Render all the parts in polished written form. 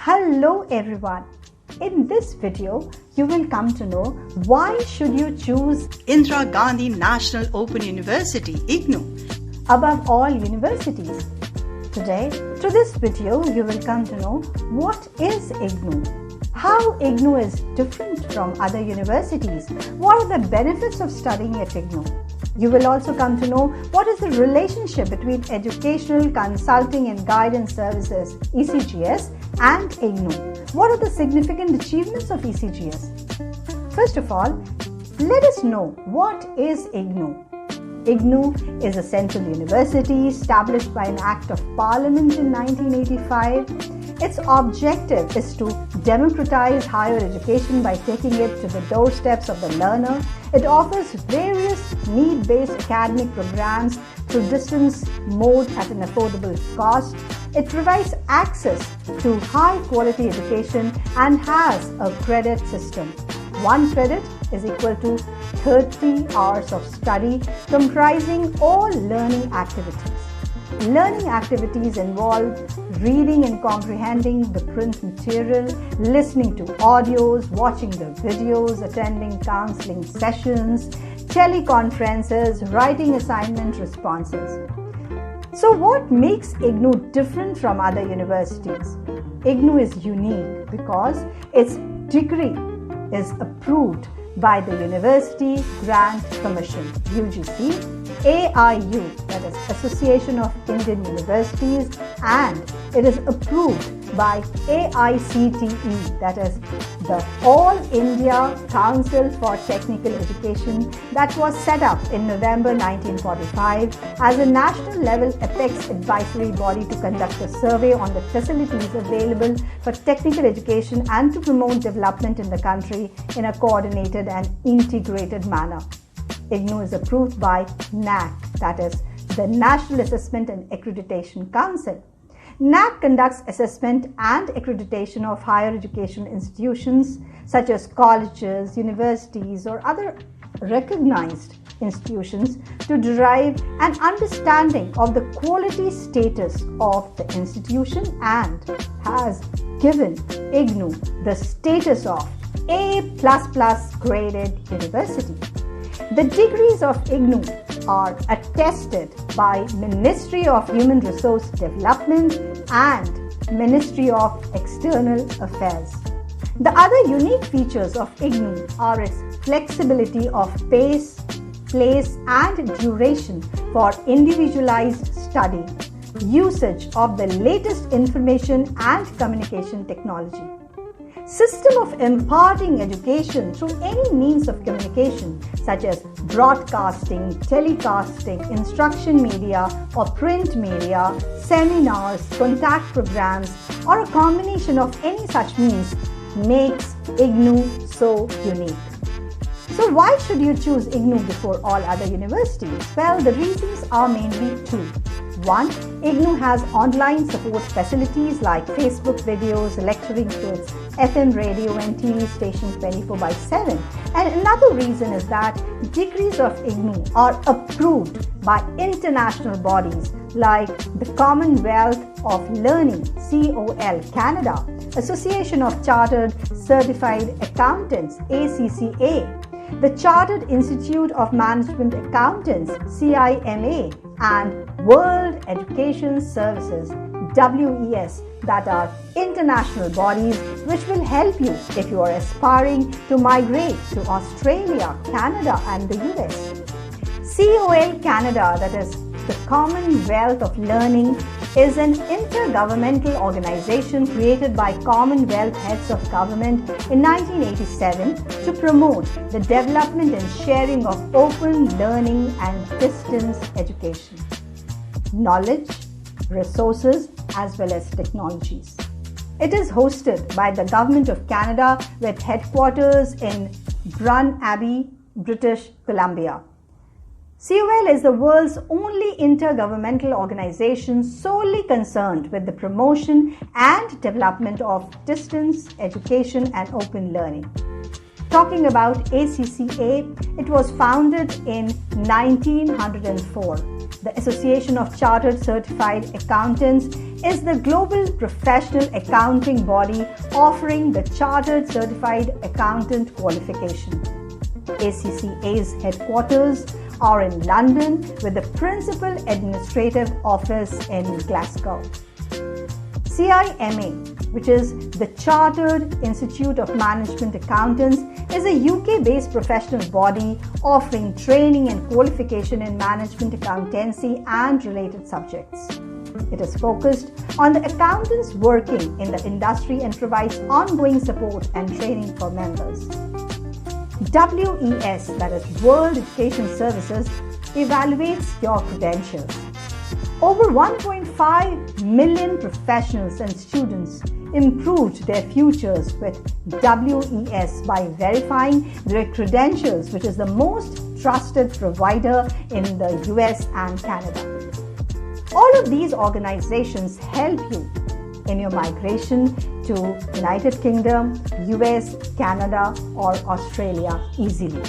Hello everyone. In this video, you will come to know why should you choose Indira Gandhi National Open University, Ignou, above all universities. Today, through this video, you will come to know what is Ignou, how Ignou is different from other universities, what are the benefits of studying at Ignou. You will also come to know what is the relationship between Educational Consulting and Guidance Services (ECGS) and Ignou. What are the significant achievements of ECGS? First of all, let us know what is Ignou. Ignou is a central university established by an Act of Parliament in 1985. Its objective is to democratize higher education by taking it to the doorsteps of the learner. It offers various need-based academic programs through distance mode at an affordable cost. It provides access to high-quality education and has a credit system. One credit is equal to 30 hours of study comprising all learning activities. Learning activities involve reading and comprehending the print material, listening to audios, watching the videos, attending counseling sessions, teleconferences, writing assignment responses. So what makes Ignou different from other universities? Ignou is unique because its degree is approved by the University Grant Commission (UGC), AIU, that is Association of Indian Universities, and it is approved by AICTE, that is the All India Council for Technical Education, that was set up in November 1945 as a national level apex advisory body to conduct a survey on the facilities available for technical education and to promote development in the country in a coordinated and integrated manner. Ignou is approved by NAC, that is the National Assessment and Accreditation Council. NAC conducts assessment and accreditation of higher education institutions such as colleges, universities, or other recognized institutions to derive an understanding of the quality status of the institution and has given Ignou the status of A++ graded university. The degrees of Ignou are attested by Ministry of Human Resource Development and Ministry of External Affairs. The other unique features of Ignou are its flexibility of pace, place and duration for individualized study, usage of the latest information and communication technology, system of imparting education through any means of communication such as broadcasting, telecasting, instruction media or print media, seminars, contact programs, or a combination of any such means makes Ignou so unique. So why should you choose Ignou before all other universities? Well, the reasons are mainly two. One, Ignou has online support facilities like Facebook videos, lecturing to its FM radio and TV station 24/7. And another reason is that degrees of Ignou are approved by international bodies like the Commonwealth of Learning (COL) Canada, Association of Chartered Certified Accountants (ACCA), the Chartered Institute of Management Accountants (CIMA), and World Education Services (WES), that are international bodies which will help you if you are aspiring to migrate to Australia, Canada and the US. COL Canada, that is the Commonwealth of Learning, is an intergovernmental organization created by Commonwealth Heads of Government in 1987 to promote the development and sharing of open learning and distance education, knowledge, resources, as well as technologies. It is hosted by the Government of Canada with headquarters in Brun Abbey, British Columbia. COL is the world's only intergovernmental organization solely concerned with the promotion and development of distance education and open learning. Talking about ACCA, it was founded in 1904. The Association of Chartered Certified Accountants is the global professional accounting body offering the Chartered Certified Accountant qualification. ACCA's headquarters are in London with the principal administrative office in Glasgow. CIMA, which is the Chartered Institute of Management Accountants, is a UK-based professional body offering training and qualification in management accountancy and related subjects. It is focused on the accountants working in the industry and provides ongoing support and training for members. WES, that is World Education Services, evaluates your credentials. Over 1.5 million professionals and students improved their futures with WES by verifying their credentials, which is the most trusted provider in the US and Canada. All of these organizations help you in your migration to United Kingdom, US, Canada or Australia easily.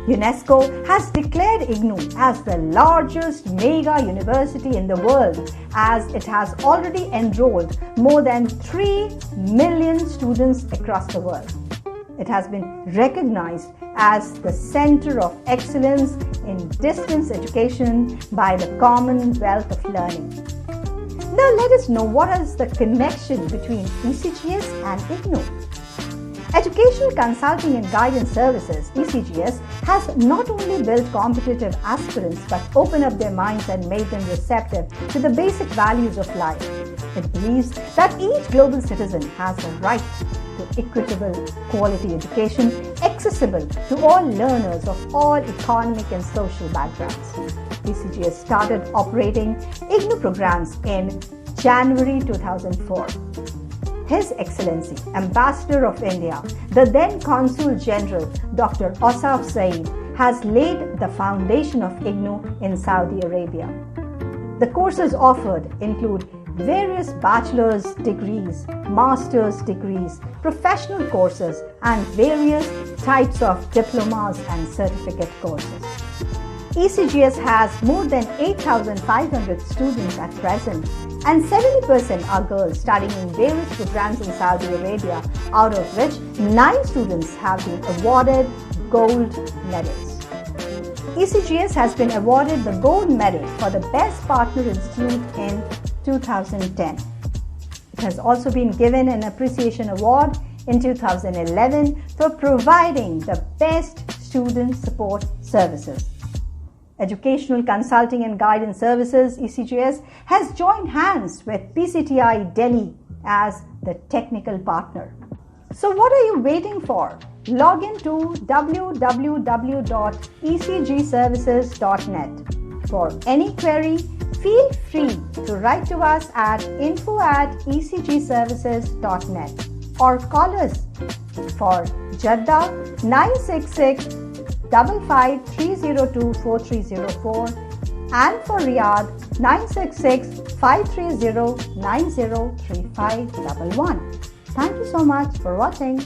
UNESCO has declared Ignou as the largest mega university in the world, as it has already enrolled more than 3 million students across the world. It has been recognized as the center of excellence in distance education by the Commonwealth of Learning. Now let us know what is the connection between ECGS and Ignou. Educational Consulting and Guidance Services, ECGS, has not only built competitive aspirants but opened up their minds and made them receptive to the basic values of life. It believes that each global citizen has a right to equitable quality education accessible to all learners of all economic and social backgrounds. ECGS started operating Ignou programs in January 2004. His Excellency, Ambassador of India, the then Consul General, Dr. Asaf Saeed, has laid the foundation of Ignou in Saudi Arabia. The courses offered include various bachelor's degrees, master's degrees, professional courses, and various types of diplomas and certificate courses. ECGS has more than 8,500 students at present, and 70% are girls studying in various programs in Saudi Arabia, out of which 9 students have been awarded gold medals. ECGS has been awarded the gold medal for the Best Partner Institute in 2010. It has also been given an appreciation award in 2011 for providing the best student support services. Educational Consulting and Guidance Services, ECGS, has joined hands with PCTI Delhi as the technical partner. So what are you waiting for? Log in to www.ecgservices.net. For any query, feel free to write to us at info@ecgservices.net or call us for Jeddah 966 55-302-4304 and for Riyadh 966-530-903511. Thank you so much for watching.